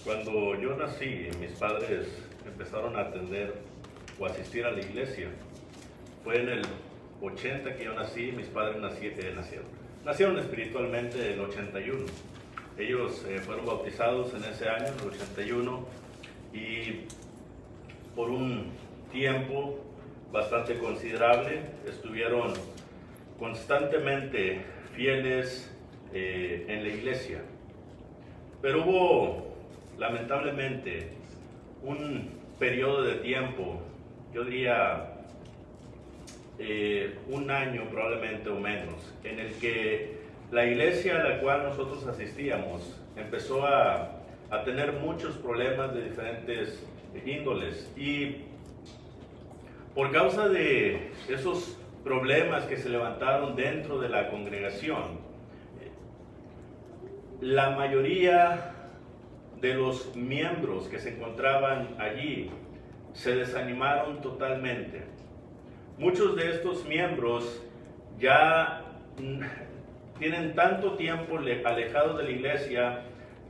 Cuando yo nací, mis padres empezaron a atender o asistir a la iglesia. Fue en el 80 que yo nací, mis padres nacieron espiritualmente en el 81. Ellos fueron bautizados en ese año, en el 81, y por un tiempo bastante considerable estuvieron constantemente fieles en la iglesia. Pero hubo, lamentablemente, un periodo de tiempo, yo diría un año probablemente o menos, en el que la iglesia a la cual nosotros asistíamos empezó a tener muchos problemas de diferentes índoles, y por causa de esos problemas que se levantaron dentro de la congregación, la mayoría de los miembros que se encontraban allí se desanimaron totalmente. Muchos de estos miembros ya tienen tanto tiempo alejados de la iglesia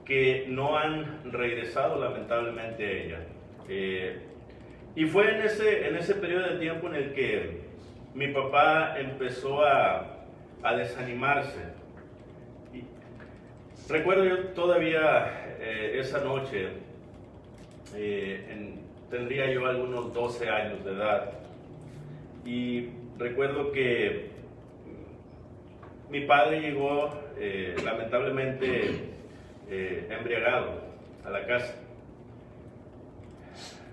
que no han regresado lamentablemente a ella. Y fue en ese periodo de tiempo en el que mi papá empezó a desanimarse. Y recuerdo yo todavía esa noche, tendría yo algunos 12 años de edad, y recuerdo que mi padre llegó lamentablemente embriagado a la casa.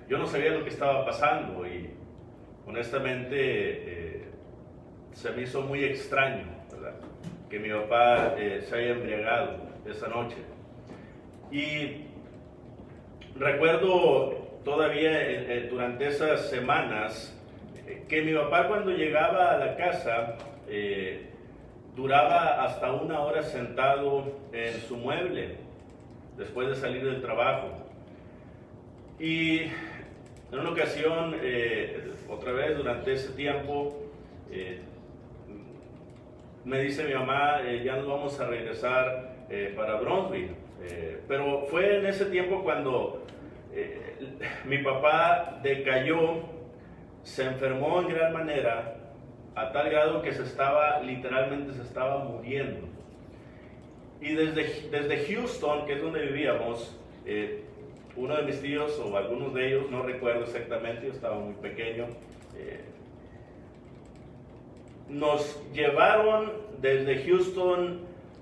Yo no sabía lo que estaba pasando y honestamente se me hizo muy extraño, ¿verdad?, que mi papá se haya embriagado esa noche. Y recuerdo todavía durante esas semanas que mi papá, cuando llegaba a la casa, duraba hasta 1 hora sentado en su mueble después de salir del trabajo. Y en una ocasión, otra vez durante ese tiempo, me dice mi mamá, ya nos vamos a regresar para Bronzeville. Pero fue en ese tiempo cuando mi papá decayó, se enfermó en gran manera, a tal grado que literalmente se estaba muriendo. Y desde Houston, que es donde vivíamos, uno de mis tíos, o algunos de ellos, no recuerdo exactamente, yo estaba muy pequeño, nos llevaron desde Houston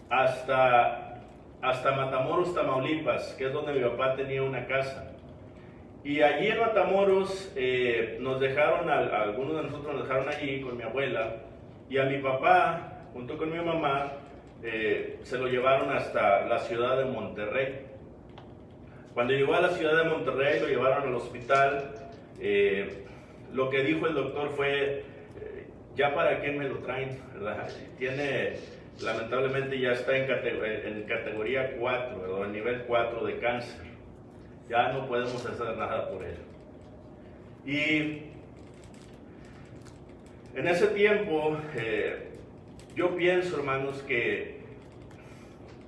hasta Matamoros, Tamaulipas, que es donde mi papá tenía una casa. Y allí en Matamoros nos dejaron, algunos de nosotros nos dejaron allí con mi abuela, y a mi papá, junto con mi mamá, se lo llevaron hasta la ciudad de Monterrey. Cuando llegó a la ciudad de Monterrey, lo llevaron al hospital. Lo que dijo el doctor fue, ya para qué me lo traen, ¿verdad? Lamentablemente ya está en categoría 4, ¿verdad?, en nivel 4 de cáncer. Ya no podemos hacer nada por él. Y en ese tiempo, yo pienso, hermanos, que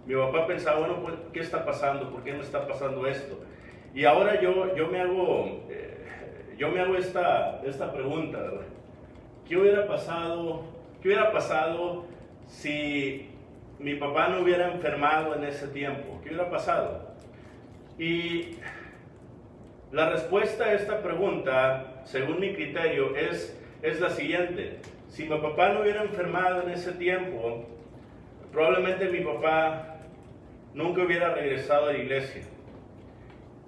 mi papá pensaba, bueno, pues, ¿qué está pasando? ¿Por qué me está pasando esto? Y ahora yo me hago esta pregunta, ¿verdad? ¿Qué hubiera pasado si mi papá no hubiera enfermado en ese tiempo? ¿Qué hubiera pasado? Y la respuesta a esta pregunta, según mi criterio, es la siguiente. Si mi papá no hubiera enfermado en ese tiempo, probablemente mi papá nunca hubiera regresado a la iglesia,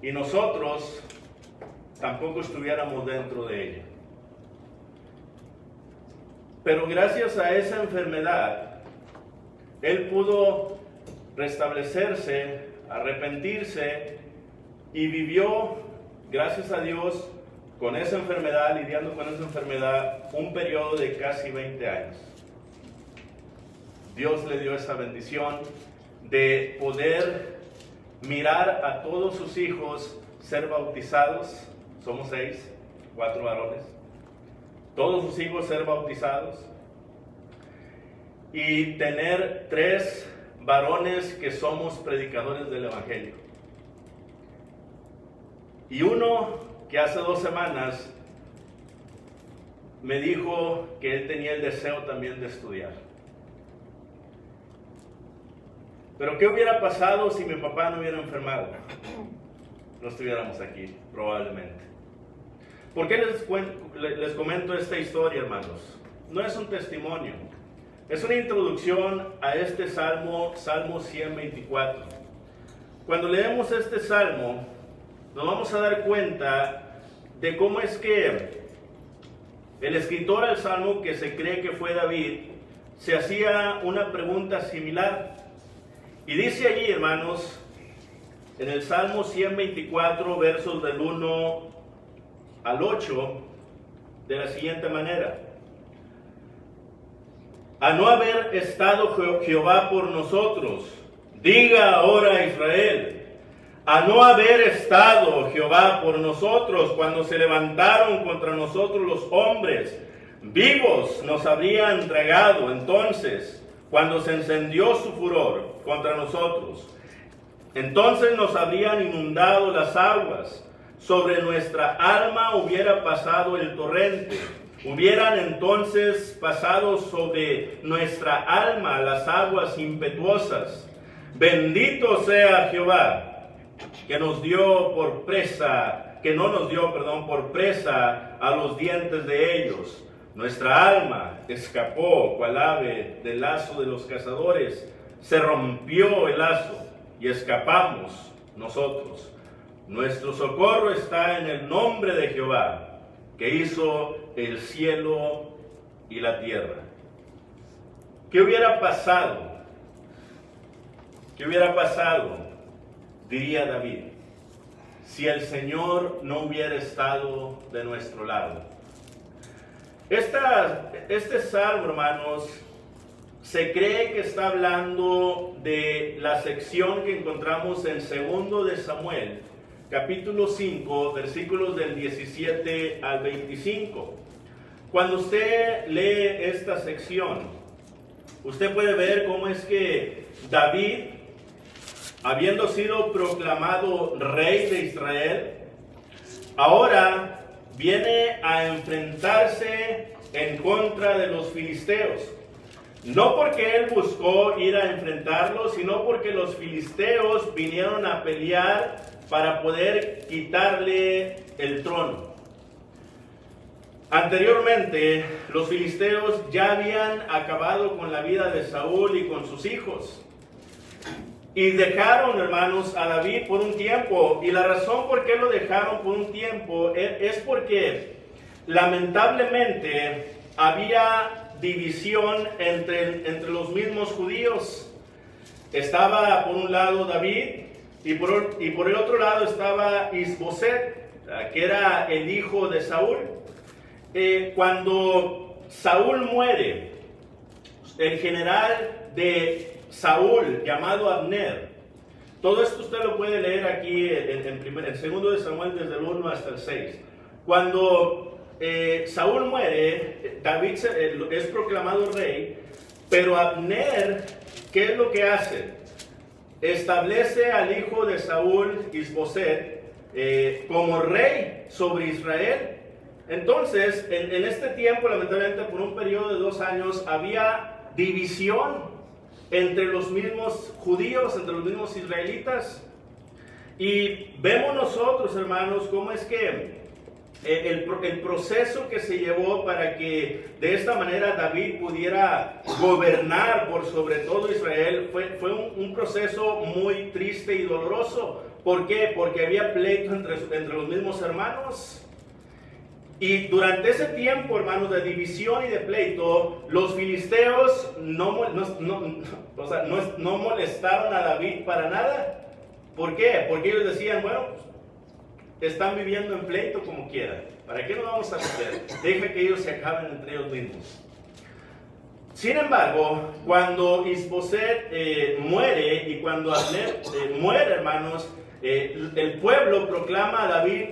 y nosotros tampoco estuviéramos dentro de ella. Pero gracias a esa enfermedad, él pudo restablecerse, arrepentirse, y vivió, gracias a Dios, con esa enfermedad, lidiando con esa enfermedad, un periodo de casi 20 años. Dios le dio esa bendición de poder mirar a todos sus hijos ser bautizados. Somos 6, 4 varones. Todos sus hijos ser bautizados. Y tener 3 varones que somos predicadores del Evangelio. Y uno que hace 2 semanas me dijo que él tenía el deseo también de estudiar. Pero ¿qué hubiera pasado si mi papá no hubiera enfermado? No estuviéramos aquí, probablemente. ¿Por qué les comento esta historia, hermanos? No es un testimonio, es una introducción a este salmo, Salmo 124. Cuando leemos este salmo, nos vamos a dar cuenta de cómo es que el escritor al salmo, que se cree que fue David, se hacía una pregunta similar. Y dice allí, hermanos, en el Salmo 124, versos del 1 al 8, de la siguiente manera: a no haber estado Jehová por nosotros, diga ahora Israel, a no haber estado Jehová por nosotros cuando se levantaron contra nosotros los hombres, vivos nos habrían tragado entonces cuando se encendió su furor contra nosotros. Entonces nos habrían inundado las aguas, sobre nuestra alma hubiera pasado el torrente, hubieran entonces pasado sobre nuestra alma las aguas impetuosas. Bendito sea Jehová, que nos dio por presa, que no nos dio, por presa a los dientes de ellos. Nuestra alma escapó cual ave del lazo de los cazadores. Se rompió el lazo y escapamos nosotros. Nuestro socorro está en el nombre de Jehová, que hizo el cielo y la tierra. ¿Qué hubiera pasado? ¿Qué hubiera pasado, diría David, si el Señor no hubiera estado de nuestro lado? Este salmo, hermanos, se cree que está hablando de la sección que encontramos en 2 de Samuel, capítulo 5, versículos del 17 al 25. Cuando usted lee esta sección, usted puede ver cómo es que David, habiendo sido proclamado rey de Israel, ahora viene a enfrentarse en contra de los filisteos. No porque él buscó ir a enfrentarlos, sino porque los filisteos vinieron a pelear para poder quitarle el trono. Anteriormente, los filisteos ya habían acabado con la vida de Saúl y con sus hijos. Y dejaron, hermanos, a David por un tiempo. Y la razón por qué lo dejaron por un tiempo es porque lamentablemente había división entre los mismos judíos. Estaba por un lado David y por el otro lado estaba Isboset, que era el hijo de Saúl. Cuando Saúl muere, el general de Saúl, llamado Abner, todo esto usted lo puede leer aquí en 2 de Samuel desde el 1 hasta el 6. Cuando Saúl muere, David es proclamado rey, pero Abner, ¿qué es lo que hace? Establece al hijo de Saúl, Isboset, como rey sobre Israel. Entonces, en este tiempo, lamentablemente, por un periodo de 2 años, había división entre los mismos judíos, entre los mismos israelitas. Y vemos nosotros, hermanos, cómo es que el proceso que se llevó para que de esta manera David pudiera gobernar por sobre todo Israel fue un proceso muy triste y doloroso. ¿Por qué? Porque había pleito entre los mismos hermanos. Y durante ese tiempo, hermanos, de división y de pleito, los filisteos no molestaron a David para nada. ¿Por qué? Porque ellos decían, bueno, están viviendo en pleito como quieran. ¿Para qué nos vamos a meter? Deja que ellos se acaben entre ellos mismos. Sin embargo, cuando Isboset muere y cuando Abner muere, hermanos, el pueblo proclama a David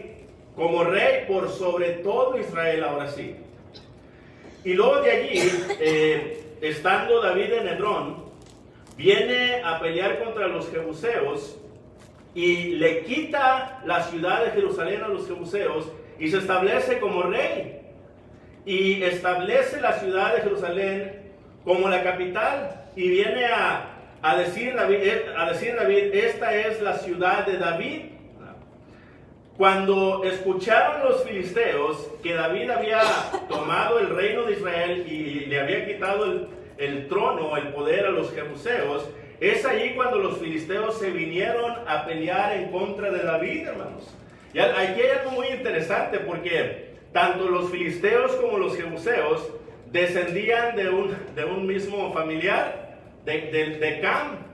como rey por sobre todo Israel, ahora sí. Y luego de allí, estando David en Hebrón, viene a pelear contra los jebuseos y le quita la ciudad de Jerusalén a los jebuseos y se establece como rey. Y establece la ciudad de Jerusalén como la capital y viene a decir David, esta es la ciudad de David. Cuando escucharon los filisteos que David había tomado el reino de Israel y le había quitado el trono, el poder a los jebuseos, es allí cuando los filisteos se vinieron a pelear en contra de David, hermanos. Y aquí hay algo muy interesante porque tanto los filisteos como los jebuseos descendían de un mismo familiar, de Cam.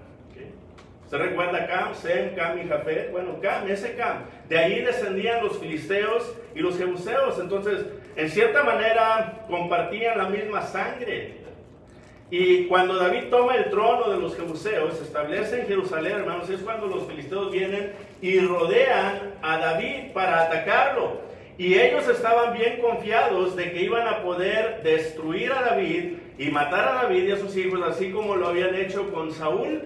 ¿Se recuerda Cam, Sem, Cam y Jafet? Bueno, ese Cam. De allí descendían los filisteos y los jebuseos. Entonces, en cierta manera, compartían la misma sangre. Y cuando David toma el trono de los jebuseos, se establece en Jerusalén, hermanos, es cuando los filisteos vienen y rodean a David para atacarlo. Y ellos estaban bien confiados de que iban a poder destruir a David y matar a David y a sus hijos, así como lo habían hecho con Saúl.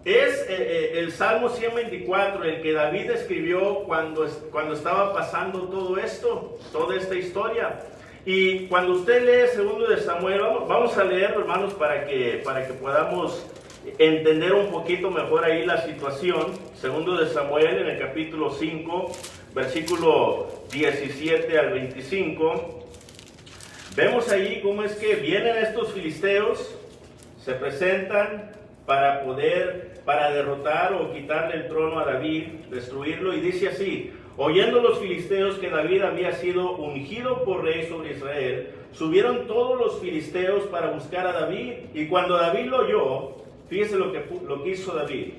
Es el Salmo 124 el que David escribió cuando estaba pasando todo esto, toda esta historia. Y cuando usted lee segundo de Samuel, vamos a leerlo, hermanos, para que podamos entender un poquito mejor ahí la situación. Segundo de Samuel, en el capítulo 5, versículo 17 al 25. Vemos ahí cómo es que vienen estos filisteos, se presentan para derrotar o quitarle el trono a David, destruirlo, y dice así: oyendo los filisteos que David había sido ungido por rey sobre Israel, subieron todos los filisteos para buscar a David, y cuando David lo oyó, fíjese lo que hizo David,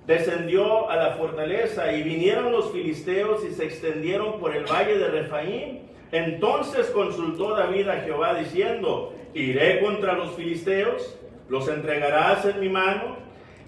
descendió a la fortaleza, y vinieron los filisteos y se extendieron por el valle de Refaim. Entonces consultó David a Jehová diciendo: ¿iré contra los filisteos? ¿Los entregarás en mi mano?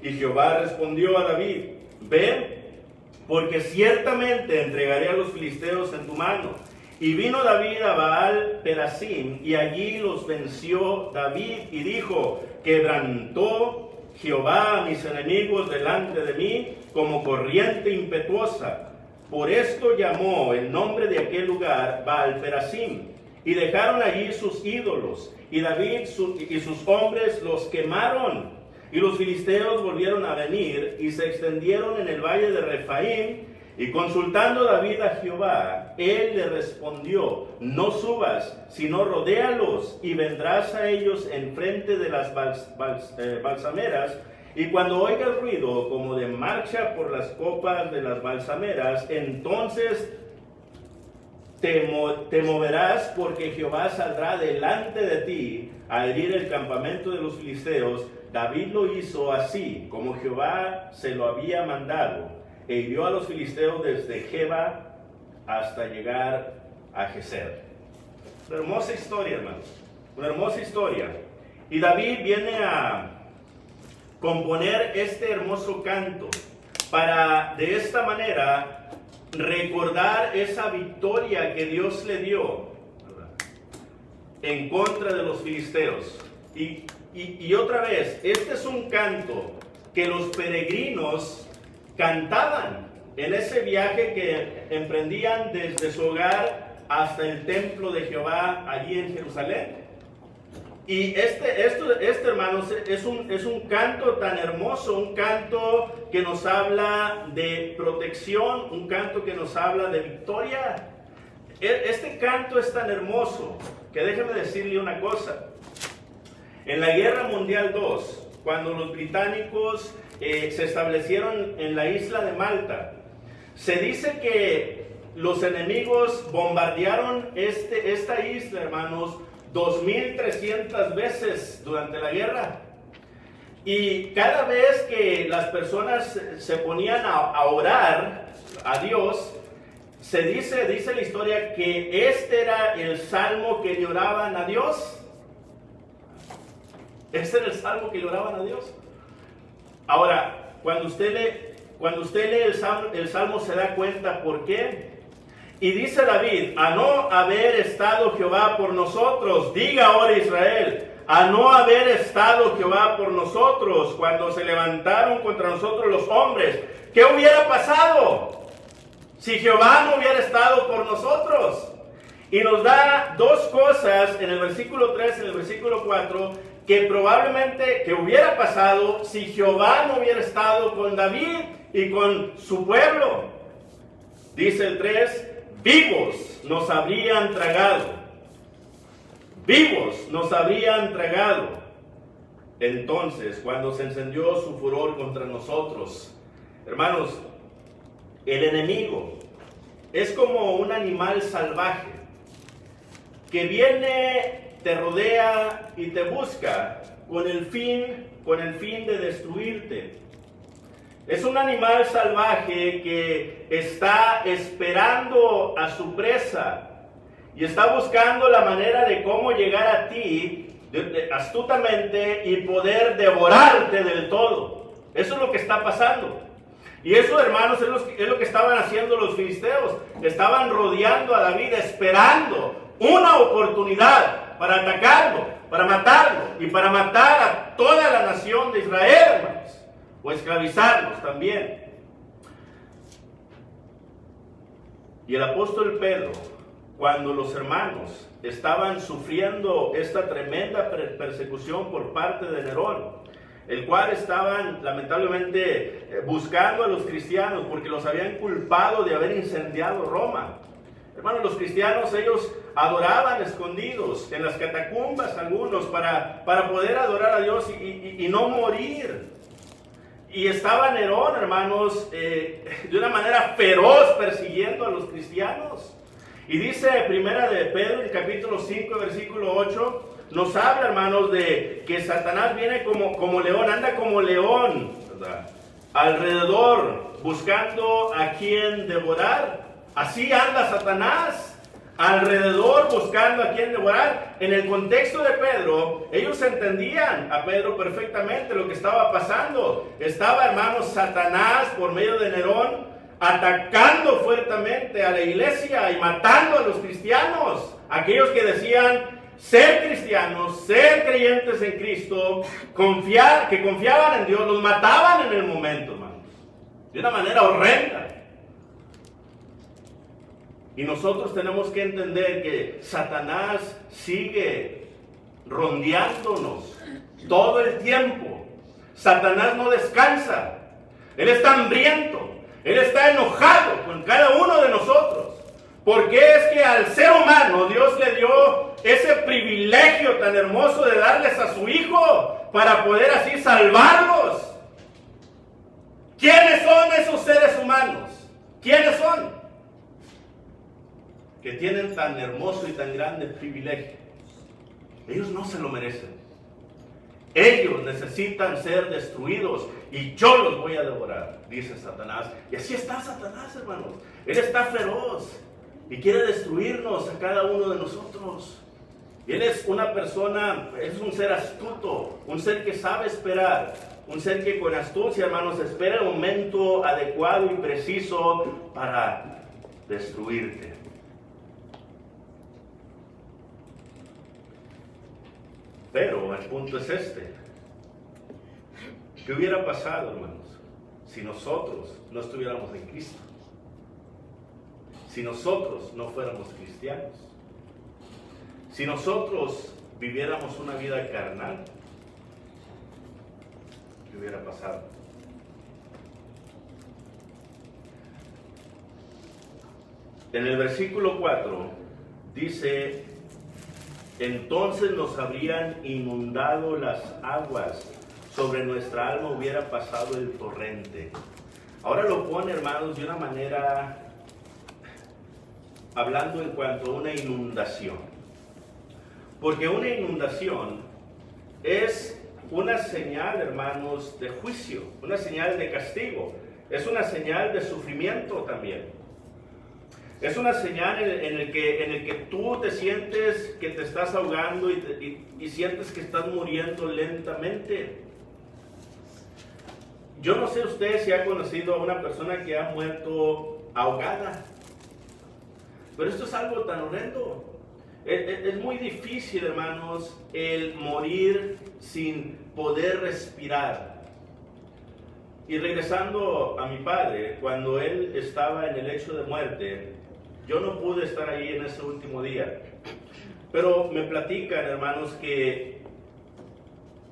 Y Jehová respondió a David: ve, porque ciertamente entregaré a los filisteos en tu mano. Y vino David a Baal Perasim, y allí los venció David, y dijo: quebrantó Jehová a mis enemigos delante de mí como corriente impetuosa. Por esto llamó el nombre de aquel lugar Baal Perasim. Y dejaron allí sus ídolos, y David y sus hombres los quemaron. Y los filisteos volvieron a venir y se extendieron en el valle de Refaim. Y consultando David a Jehová, él le respondió: no subas, sino rodéalos, y vendrás a ellos enfrente de las balsameras. Y cuando oigas ruido como de marcha por las copas de las balsameras, entonces te moverás, porque Jehová saldrá delante de ti a herir el campamento de los filisteos. David lo hizo así, como Jehová se lo había mandado, e hirió a los filisteos desde Geba hasta llegar a Geser. Una hermosa historia, hermanos, una hermosa historia. Y David viene a componer este hermoso canto para, de esta manera, recordar esa victoria que Dios le dio, ¿verdad?, en contra de los filisteos. Y otra vez, este es un canto que los peregrinos cantaban en ese viaje que emprendían desde su hogar hasta el templo de Jehová allí en Jerusalén. Y hermanos, es un canto tan hermoso, un canto que nos habla de protección, un canto que nos habla de victoria. Este canto es tan hermoso que déjeme decirle una cosa. En la Guerra Mundial II, cuando los británicos se establecieron en la isla de Malta, se dice que los enemigos bombardearon esta isla, hermanos, 2,300 veces durante la guerra. Y cada vez que las personas se ponían a orar a Dios, dice la historia que este era el salmo que le oraban a Dios. Este era el salmo que le oraban a Dios. Ahora, cuando usted lee el salmo se da cuenta por qué. Y dice David: a no haber estado Jehová por nosotros, diga ahora Israel, a no haber estado Jehová por nosotros, cuando se levantaron contra nosotros los hombres, ¿qué hubiera pasado si Jehová no hubiera estado por nosotros? Y nos da dos cosas en el versículo 3, en el versículo 4, que probablemente que hubiera pasado si Jehová no hubiera estado con David y con su pueblo. Dice el 3, vivos nos habrían tragado. Vivos nos habrían tragado. Entonces, cuando se encendió su furor contra nosotros, hermanos, el enemigo es como un animal salvaje que viene, te rodea y te busca con el fin de destruirte. Es un animal salvaje que está esperando a su presa y está buscando la manera de cómo llegar a ti astutamente y poder devorarte del todo. Eso es lo que está pasando. Y eso, hermanos, es lo que estaban haciendo los filisteos. Estaban rodeando a David, esperando una oportunidad para atacarlo, para matarlo y para matar a toda la nación de Israel, hermanos, o esclavizarlos también. Y el apóstol Pedro, cuando los hermanos estaban sufriendo esta tremenda persecución por parte de Nerón, el cual estaban lamentablemente buscando a los cristianos porque los habían culpado de haber incendiado Roma. Hermanos, los cristianos, ellos adoraban escondidos en las catacumbas algunos para poder adorar a Dios y no morir. Y estaba Nerón, hermanos, de una manera feroz persiguiendo a los cristianos. Y dice Primera de Pedro, en capítulo 5, versículo 8, nos habla, hermanos, de que Satanás viene como león, anda como león, ¿verdad?, alrededor, buscando a quien devorar. Así anda Satanás, alrededor, buscando a quien devorar. En el contexto de Pedro, ellos entendían a Pedro perfectamente lo que estaba pasando. Estaba, hermanos, Satanás, por medio de Nerón, atacando fuertemente a la iglesia y matando a los cristianos. Aquellos que decían ser cristianos, ser creyentes en Cristo, que confiaban en Dios, los mataban en el momento, hermanos, de una manera horrenda. Y nosotros tenemos que entender que Satanás sigue rondeándonos todo el tiempo. Satanás no descansa. Él está hambriento. Él está enojado con cada uno de nosotros. Porque es que al ser humano Dios le dio ese privilegio tan hermoso de darles a su Hijo para poder así salvarlos. ¿Quiénes son esos seres humanos? ¿Quiénes son? Que tienen tan hermoso y tan grande privilegio. Ellos no se lo merecen. Ellos necesitan ser destruidos y yo los voy a devorar, dice Satanás. Y así está Satanás, hermanos. Él está feroz y quiere destruirnos a cada uno de nosotros. Y él es una persona, es un ser astuto, un ser que sabe esperar, un ser que con astucia, hermanos, espera el momento adecuado y preciso para destruirte. Pero el punto es este. ¿Qué hubiera pasado, hermanos, si nosotros no estuviéramos en Cristo? Si nosotros no fuéramos cristianos. Si nosotros viviéramos una vida carnal. ¿Qué hubiera pasado? En el versículo 4 dice: entonces nos habrían inundado las aguas, sobre nuestra alma hubiera pasado el torrente. Ahora lo pone, hermanos, de una manera, hablando en cuanto a una inundación. Porque una inundación es una señal, hermanos, de juicio, una señal de castigo, es una señal de sufrimiento también. Es una señal en el que tú te sientes que te estás ahogando y sientes que estás muriendo lentamente. Yo no sé usted si ha conocido a una persona que ha muerto ahogada. Pero esto es algo tan horrendo. Es muy difícil, hermanos, el morir sin poder respirar. Y regresando a mi padre, cuando él estaba en el lecho de muerte, yo no pude estar ahí en ese último día. Pero me platican, hermanos, que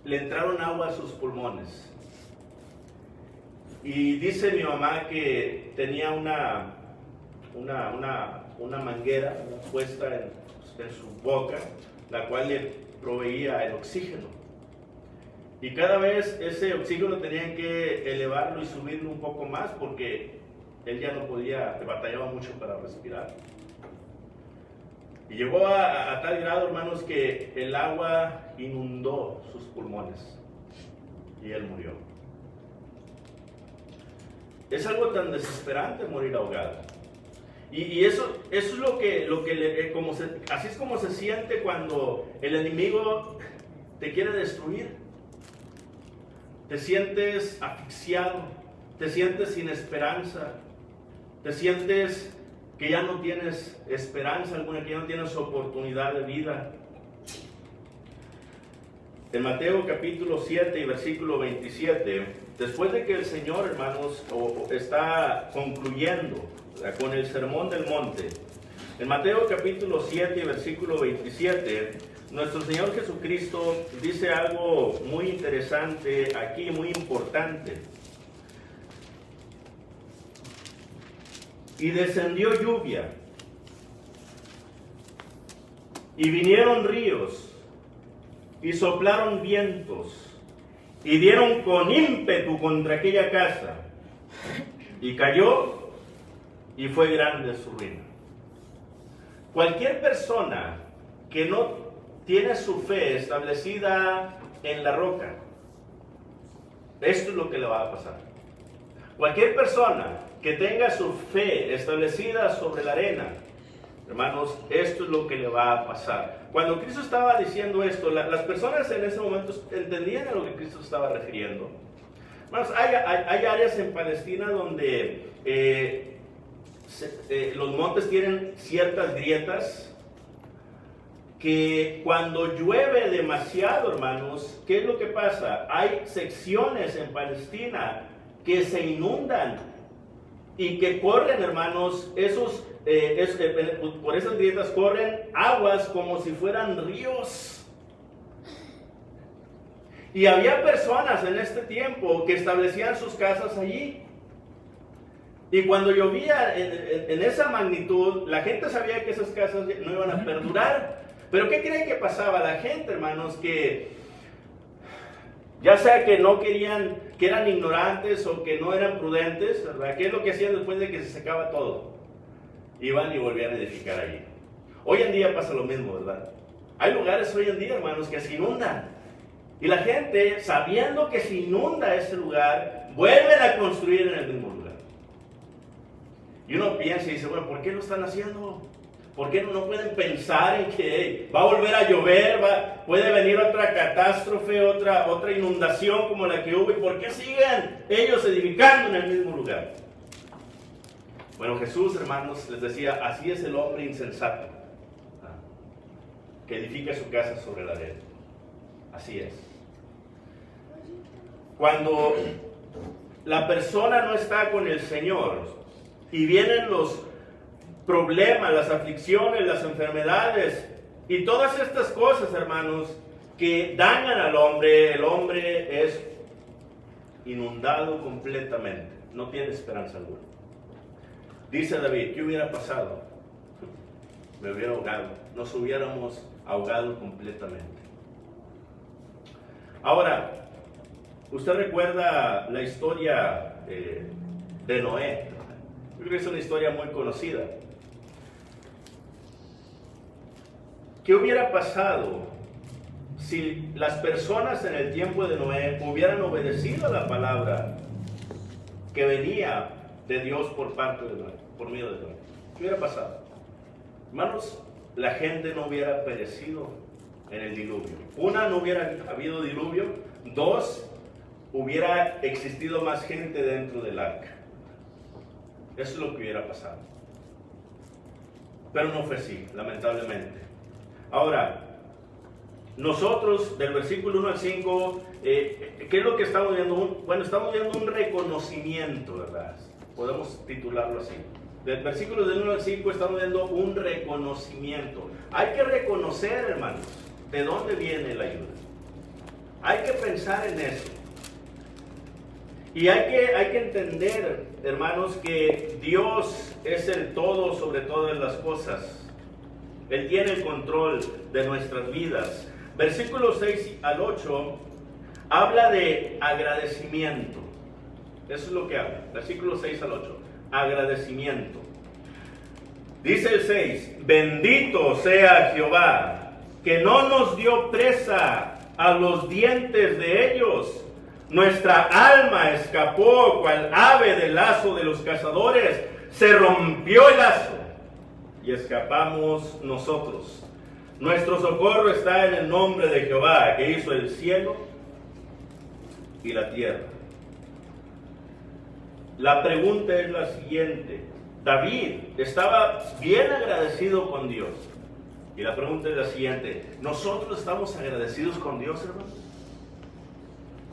le entraron agua a sus pulmones. Y dice mi mamá que tenía una manguera puesta en su boca, la cual le proveía el oxígeno. Y cada vez ese oxígeno tenían que elevarlo y subirlo un poco más porque él ya no podía, batallaba mucho para respirar. Y llegó a tal grado, hermanos, que el agua inundó sus pulmones y él murió. Es algo tan desesperante morir ahogado. Y eso es lo que así es como se siente cuando el enemigo te quiere destruir. Te sientes asfixiado, te sientes sin esperanza, te sientes que ya no tienes esperanza alguna, que ya no tienes oportunidad de vida. En Mateo capítulo 7 y versículo 27, después de que el Señor, hermanos, está concluyendo con el sermón del monte, en Mateo capítulo 7 y versículo 27, nuestro Señor Jesucristo dice algo muy interesante aquí, muy importante. Y descendió lluvia, y vinieron ríos, y soplaron vientos, y dieron con ímpetu contra aquella casa, y cayó, y fue grande su ruina. Cualquier persona que no tiene su fe establecida en la roca, esto es lo que le va a pasar. Cualquier persona que tenga su fe establecida sobre la arena, hermanos, esto es lo que le va a pasar. Cuando Cristo estaba diciendo esto, las personas en ese momento entendían a lo que Cristo estaba refiriendo. Hermanos, hay áreas en Palestina donde los montes tienen ciertas grietas que cuando llueve demasiado, hermanos, ¿qué es lo que pasa? Hay secciones en Palestina que se inundan y que corren, hermanos, por esas grietas corren aguas como si fueran ríos. Y había personas en este tiempo que establecían sus casas allí. Y cuando llovía en esa magnitud, la gente sabía que esas casas no iban a perdurar. Pero ¿qué creen que pasaba? La gente, hermanos, que ya sea que no querían, que eran ignorantes o que no eran prudentes, ¿verdad? ¿Qué es lo que hacían después de que se secaba todo? Iban y volvían a edificar allí. Hoy en día pasa lo mismo, ¿verdad? Hay lugares hoy en día, hermanos, que se inundan. Y la gente, sabiendo que se inunda ese lugar, vuelven a construir en el mismo lugar. Y uno piensa y dice, bueno, ¿por qué lo están haciendo? ¿Por qué no pueden pensar en que va a volver a llover, puede venir otra catástrofe, otra inundación como la que hubo? ¿Y por qué siguen ellos edificando en el mismo lugar? Bueno, Jesús, hermanos, les decía, así es el hombre insensato, que edifica su casa sobre la arena. Así es. Cuando la persona no está con el Señor y vienen los problemas, las aflicciones, las enfermedades y todas estas cosas, hermanos, que dañan al hombre, el hombre es inundado completamente, no tiene esperanza alguna. Dice David, ¿qué hubiera pasado? Me hubiera ahogado, nos hubiéramos ahogado completamente. Ahora, usted recuerda la historia de Noé. Yo creo que es una historia muy conocida. ¿Qué hubiera pasado si las personas en el tiempo de Noé hubieran obedecido a la palabra que venía de Dios por parte de Noé, por medio de Noé? ¿Qué hubiera pasado? Hermanos, la gente no hubiera perecido en el diluvio. Una, no hubiera habido diluvio. Dos, hubiera existido más gente dentro del arca. Eso es lo que hubiera pasado. Pero no fue así, lamentablemente. Ahora, nosotros del versículo 1 al 5, ¿qué es lo que estamos viendo? Bueno, estamos viendo un reconocimiento, ¿verdad? Podemos titularlo así. Del versículo del 1 al 5 estamos viendo un reconocimiento. Hay que reconocer, hermanos, de dónde viene la ayuda. Hay que pensar en eso. Y hay que entender, hermanos, que Dios es el todo sobre todas las cosas. Él tiene el control de nuestras vidas. Versículos 6 al 8 habla de agradecimiento. Eso es lo que habla. Versículos 6 al 8. Agradecimiento. Dice el 6: bendito sea Jehová, que no nos dio presa a los dientes de ellos. Nuestra alma escapó cual ave del lazo de los cazadores. Se rompió el lazo y escapamos nosotros. Nuestro socorro está en el nombre de Jehová, que hizo el cielo y la tierra. La pregunta es la siguiente. David estaba bien agradecido con Dios. Y la pregunta es la siguiente. ¿Nosotros estamos agradecidos con Dios, hermanos?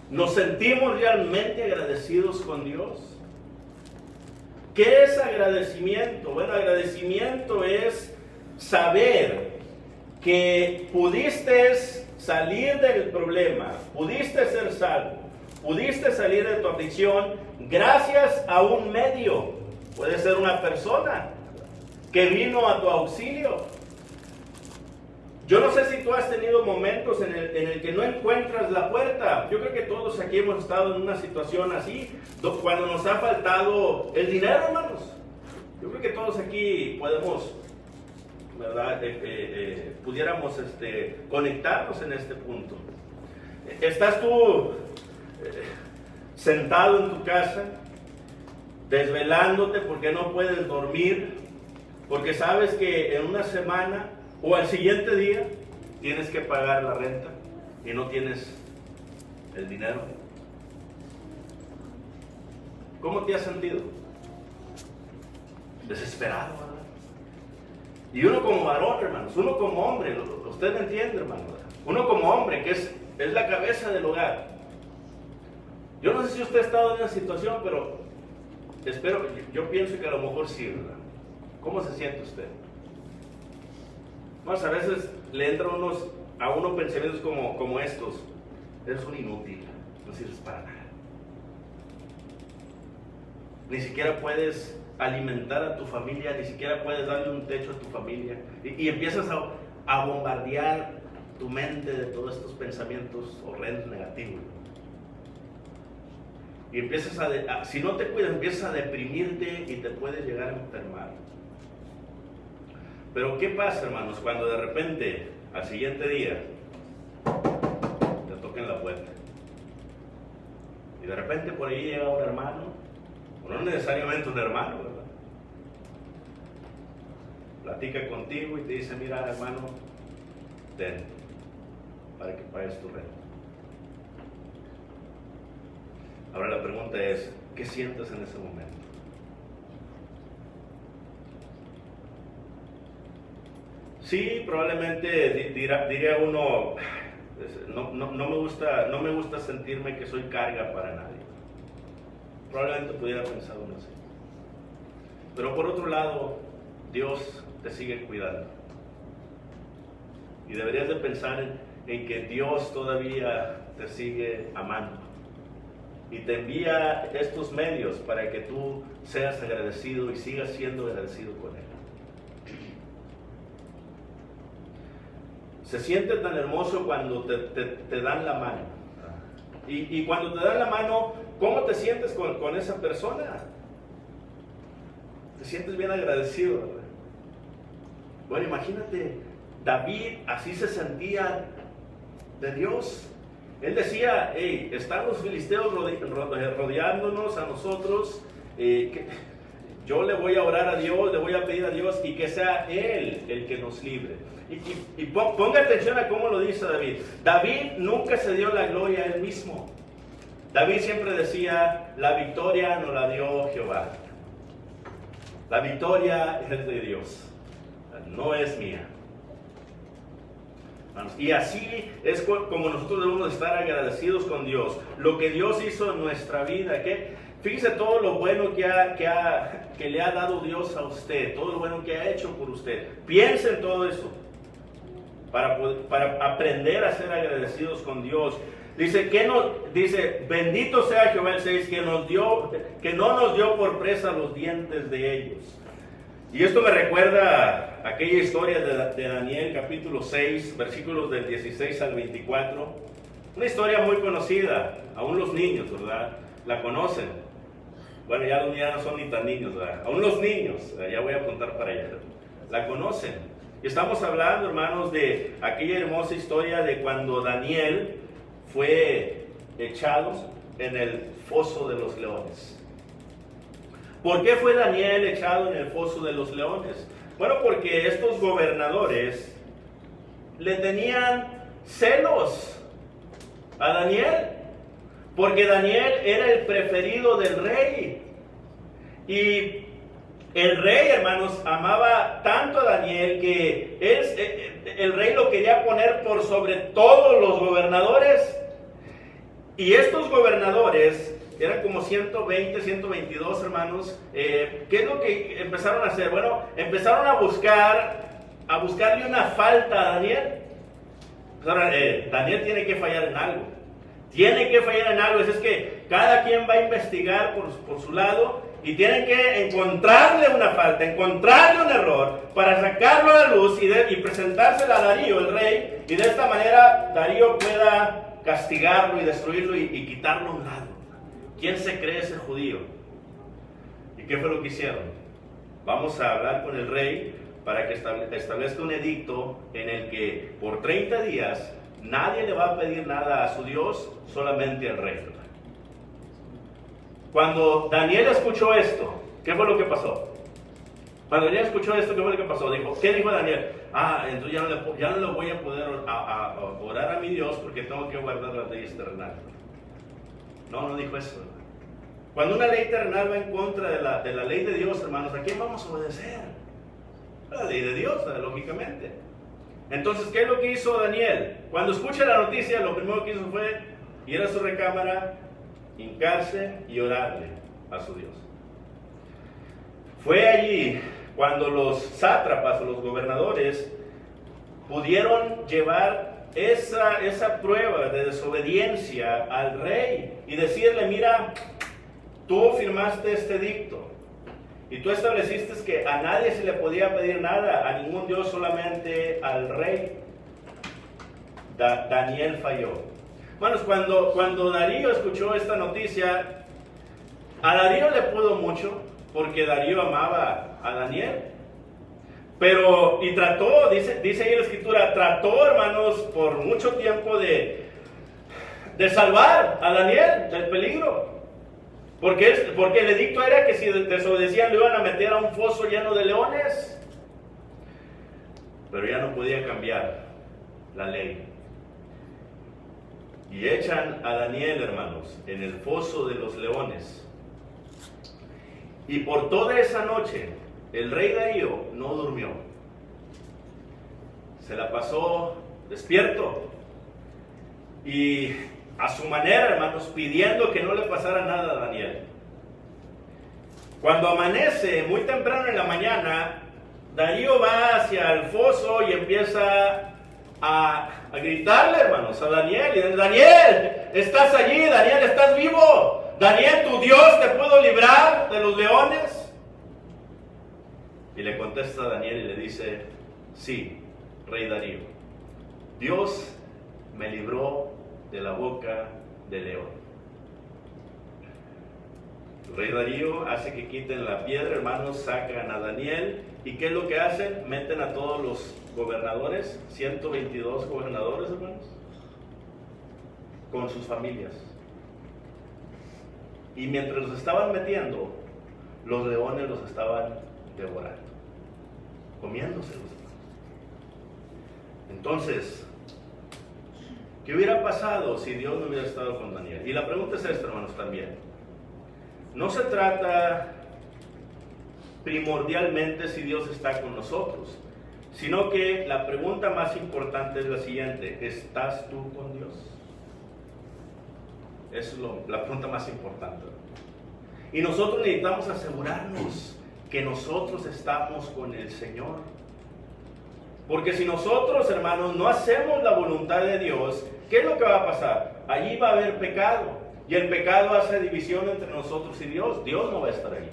¿Nos sentimos realmente agradecidos con Dios? ¿Qué es agradecimiento? Bueno, agradecimiento es saber que pudiste salir del problema, pudiste ser salvo, pudiste salir de tu aflicción gracias a un medio. Puede ser una persona que vino a tu auxilio. Yo no sé si tú has tenido momentos en el que no encuentras la puerta. Yo creo que todos aquí hemos estado en una situación así, cuando nos ha faltado el dinero, hermanos. Yo creo que todos aquí podemos, ¿verdad? Pudiéramos conectarnos en este punto. Estás tú sentado en tu casa, desvelándote porque no puedes dormir, porque sabes que en una semana o al siguiente día tienes que pagar la renta y no tienes el dinero. ¿Cómo te has sentido? Desesperado, ¿verdad? Y uno como varón, hermanos, uno como hombre, usted me entiende, hermano, ¿verdad? Uno como hombre, que es la cabeza del hogar. Yo no sé si usted ha estado en una situación, pero yo pienso que a lo mejor sí, ¿verdad? ¿Cómo se siente usted? Pues a veces le entran a uno pensamientos como estos. Eres un inútil, no sirves para nada. Ni siquiera puedes alimentar a tu familia, ni siquiera puedes darle un techo a tu familia. Y empiezas a bombardear tu mente de todos estos pensamientos horrendos, negativos. Y empiezas si no te cuidas, empiezas a deprimirte y te puedes llegar a enfermar. Pero ¿qué pasa, hermanos, cuando de repente, al siguiente día, te toquen la puerta? Y de repente por ahí llega un hermano, o no necesariamente un hermano, ¿verdad? Platica contigo y te dice: mira, hermano, ten, para que pagues tu renta. Ahora la pregunta es, ¿qué sientes en ese momento? Sí, probablemente diría uno, no me gusta sentirme que soy carga para nadie. Probablemente pudiera pensar uno así. Pero por otro lado, Dios te sigue cuidando. Y deberías de pensar en que Dios todavía te sigue amando. Y te envía estos medios para que tú seas agradecido y sigas siendo agradecido con Él. Se siente tan hermoso cuando te dan la mano. Y cuando te dan la mano, ¿cómo te sientes con esa persona? Te sientes bien agradecido, ¿verdad? Bueno, imagínate, David así se sentía de Dios. Él decía: hey, están los filisteos rodeándonos a nosotros, yo le voy a orar a Dios, le voy a pedir a Dios y que sea Él el que nos libre. Y ponga atención a cómo lo dice David. David nunca se dio la gloria a él mismo. David siempre decía: la victoria nos la dio Jehová. La victoria es de Dios, no es mía. Y así es como nosotros debemos estar agradecidos con Dios. Lo que Dios hizo en nuestra vida, que fíjese todo lo bueno que le ha dado Dios a usted, todo lo bueno que ha hecho por usted. Piense en todo eso para aprender a ser agradecidos con Dios. Dice, bendito sea Jehová el 6, que no nos dio por presa los dientes de ellos. Y esto me recuerda aquella historia de Daniel, capítulo 6, versículos del 16 al 24. Una historia muy conocida, aún los niños, ¿verdad? La conocen. Bueno, ya los niños no son ni tan niños, ¿verdad? Aún los niños, ya voy a apuntar para allá. La conocen. Y estamos hablando, hermanos, de aquella hermosa historia de cuando Daniel fue echado en el foso de los leones. ¿Por qué fue Daniel echado en el foso de los leones? Bueno, porque estos gobernadores le tenían celos a Daniel, porque Daniel era el preferido del rey. Y el rey, hermanos, amaba tanto a Daniel que el rey lo quería poner por sobre todos los gobernadores. Y estos gobernadores eran como 120, 122 hermanos. ¿Qué es lo que empezaron a hacer? Bueno, empezaron a buscarle una falta a Daniel. Daniel tiene que fallar en algo. Tiene que fallar en algo. Es que cada quien va a investigar por su lado y tienen que encontrarle una falta, encontrarle un error para sacarlo a la luz y presentárselo a Darío, el rey, y de esta manera Darío pueda castigarlo y destruirlo y quitarlo a un lado. ¿Quién se cree ese judío? ¿Y qué fue lo que hicieron? Vamos a hablar con el rey para que establezca un edicto en el que por 30 días nadie le va a pedir nada a su Dios, solamente al rey. Cuando Daniel escuchó esto, ¿qué fue lo que pasó? Cuando Daniel escuchó esto, ¿qué fue lo que pasó? ¿Qué dijo Daniel? Entonces ya no le voy a poder orar a mi Dios porque tengo que guardar las leyes terrenales. No dijo eso. Cuando una ley terrenal va en contra de la ley de Dios, hermanos, ¿a quién vamos a obedecer? A la ley de Dios, lógicamente. Entonces, ¿qué es lo que hizo Daniel? Cuando escucha la noticia, lo primero que hizo fue ir a su recámara, hincarse y orarle a su Dios. Fue allí cuando los sátrapas o los gobernadores pudieron llevar esa prueba de desobediencia al rey y decirle: mira, tú firmaste este edicto y tú estableciste que a nadie se le podía pedir nada, a ningún Dios, solamente al rey. Daniel falló. Bueno, cuando Darío escuchó esta noticia, a Darío le pudo mucho porque Darío amaba a Daniel. Pero, y trató, dice ahí la escritura, trató, hermanos, por mucho tiempo de salvar a Daniel del peligro. Porque el edicto era que si desobedecían lo iban a meter a un foso lleno de leones. Pero ya no podía cambiar la ley. Y echan a Daniel, hermanos, en el foso de los leones. Y por toda esa noche, el rey Darío no durmió. Se la pasó despierto. Y a su manera, hermanos, pidiendo que no le pasara nada a Daniel. Cuando amanece, muy temprano en la mañana, Darío va hacia el foso y empieza a gritarle, hermanos, a Daniel. Y dice: Daniel, estás allí, Daniel, estás vivo. Daniel, tu Dios te pudo librar de los leones. Y le contesta a Daniel y le dice: sí, rey Darío, Dios me libró de la boca del león. El rey Darío hace que quiten la piedra, hermanos, sacan a Daniel. ¿Y qué es lo que hacen? Meten a todos los gobernadores, 122 gobernadores, hermanos, con sus familias. Y mientras los estaban metiendo, los leones los estaban devorando, comiéndoselos. Entonces, ¿qué hubiera pasado si Dios no hubiera estado con Daniel? Y la pregunta es esta, hermanos, también. No se trata primordialmente si Dios está con nosotros, sino que la pregunta más importante es la siguiente: ¿estás tú con Dios? Esa es la pregunta más importante. Y nosotros necesitamos asegurarnos que nosotros estamos con el Señor. Porque si nosotros, hermanos, no hacemos la voluntad de Dios, ¿qué es lo que va a pasar? Allí va a haber pecado. Y el pecado hace división entre nosotros y Dios. Dios no va a estar ahí.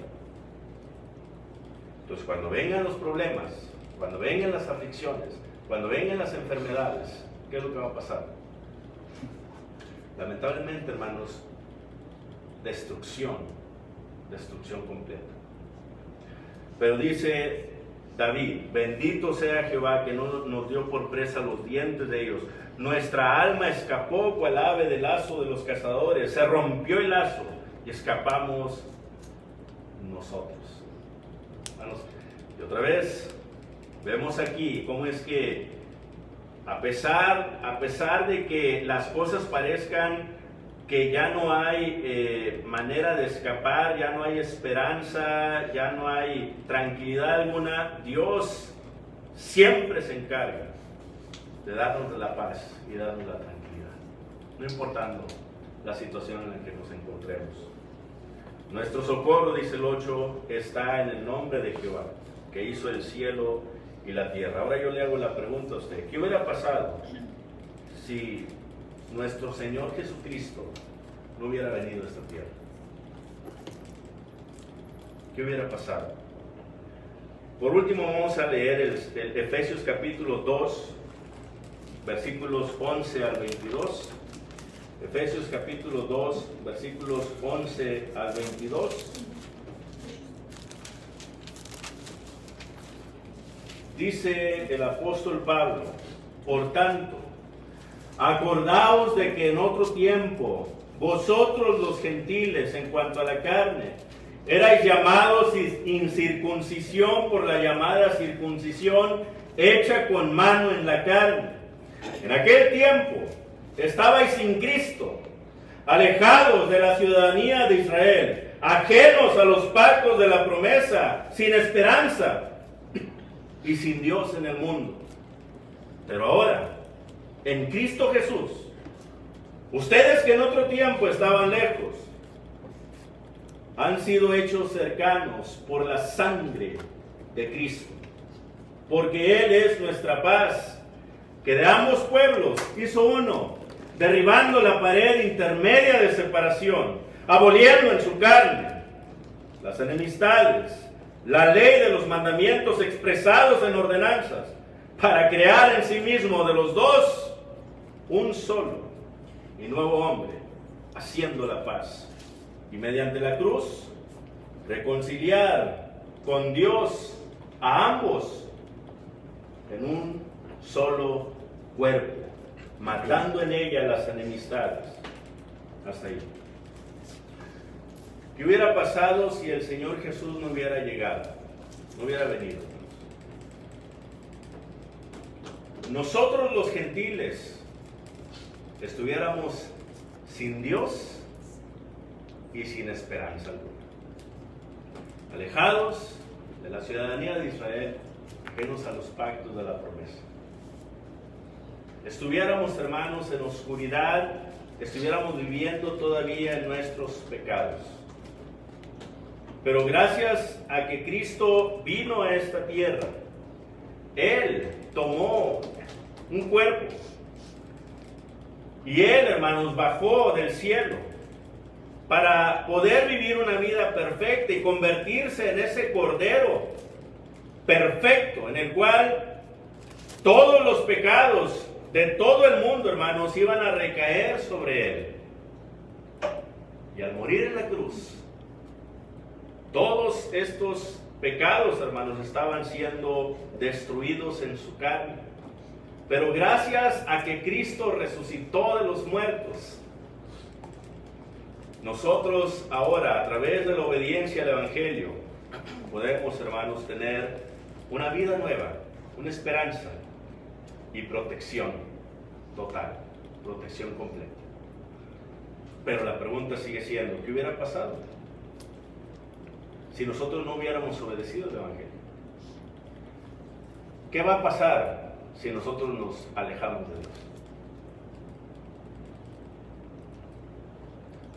Entonces, cuando vengan los problemas, cuando vengan las aflicciones, cuando vengan las enfermedades, ¿qué es lo que va a pasar? Lamentablemente, hermanos, destrucción completa. Pero dice David: bendito sea Jehová, que no nos dio por presa los dientes de ellos. Nuestra alma escapó cual ave del lazo de los cazadores. Se rompió el lazo y escapamos nosotros. Hermanos, y otra vez vemos aquí cómo es que a pesar de que las cosas parezcan que ya no hay manera de escapar, ya no hay esperanza, ya no hay tranquilidad alguna, Dios siempre se encarga de darnos la paz y darnos la tranquilidad, no importando la situación en la que nos encontremos. Nuestro socorro, dice el 8, está en el nombre de Jehová, que hizo el cielo y la tierra. Ahora yo le hago la pregunta a usted: ¿qué hubiera pasado si nuestro Señor Jesucristo no hubiera venido a esta tierra? ¿Qué hubiera pasado? Por último, vamos a leer el Efesios capítulo 2, versículos 11 al 22. Efesios capítulo 2, versículos 11 al 22. Dice el apóstol Pablo: por tanto, acordaos de que en otro tiempo vosotros los gentiles, en cuanto a la carne, erais llamados incircuncisión por la llamada circuncisión hecha con mano en la carne. En aquel tiempo estabais sin Cristo, alejados de la ciudadanía de Israel, ajenos a los pactos de la promesa, sin esperanza y sin Dios en el mundo. Pero ahora, en Cristo Jesús, ustedes que en otro tiempo estaban lejos, han sido hechos cercanos por la sangre de Cristo, porque Él es nuestra paz, que de ambos pueblos hizo uno, derribando la pared intermedia de separación, aboliendo en su carne las enemistades, la ley de los mandamientos expresados en ordenanzas, para crear en sí mismo de los dos un solo y nuevo hombre, haciendo la paz, y mediante la cruz reconciliar con Dios a ambos en un solo cuerpo, matando en ella las enemistades. Hasta ahí. ¿Qué hubiera pasado si el Señor Jesús no hubiera llegado, no hubiera venido? Nosotros los gentiles estuviéramos sin Dios y sin esperanza alguna, alejados de la ciudadanía de Israel, ajenos a los pactos de la promesa. Estuviéramos, hermanos, en oscuridad, estuviéramos viviendo todavía en nuestros pecados. Pero gracias a que Cristo vino a esta tierra, Él tomó un cuerpo y Él, hermanos, bajó del cielo para poder vivir una vida perfecta y convertirse en ese Cordero perfecto, en el cual todos los pecados de todo el mundo, hermanos, iban a recaer sobre Él. Y al morir en la cruz, todos estos pecados, hermanos, estaban siendo destruidos en su carne. Pero gracias a que Cristo resucitó de los muertos, nosotros ahora, a través de la obediencia al Evangelio, podemos, hermanos, tener una vida nueva, una esperanza y protección total, protección completa. Pero la pregunta sigue siendo: ¿qué hubiera pasado si nosotros no hubiéramos obedecido el Evangelio? ¿Qué va a pasar si nosotros nos alejamos de Dios?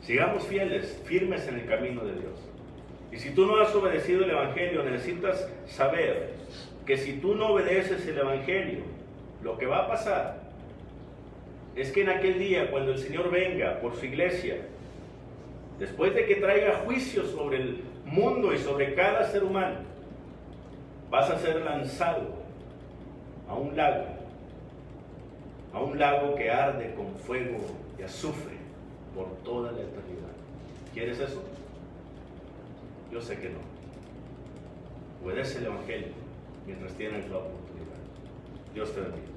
Sigamos fieles, firmes en el camino de Dios. Y si tú no has obedecido el Evangelio, necesitas saber que si tú no obedeces el Evangelio, lo que va a pasar es que en aquel día, cuando el Señor venga por su iglesia, después de que traiga juicio sobre el mundo y sobre cada ser humano, vas a ser lanzado a un lago que arde con fuego y azufre por toda la eternidad. ¿Quieres eso? Yo sé que no. Obedece el Evangelio mientras tienes la oportunidad. Dios te bendiga.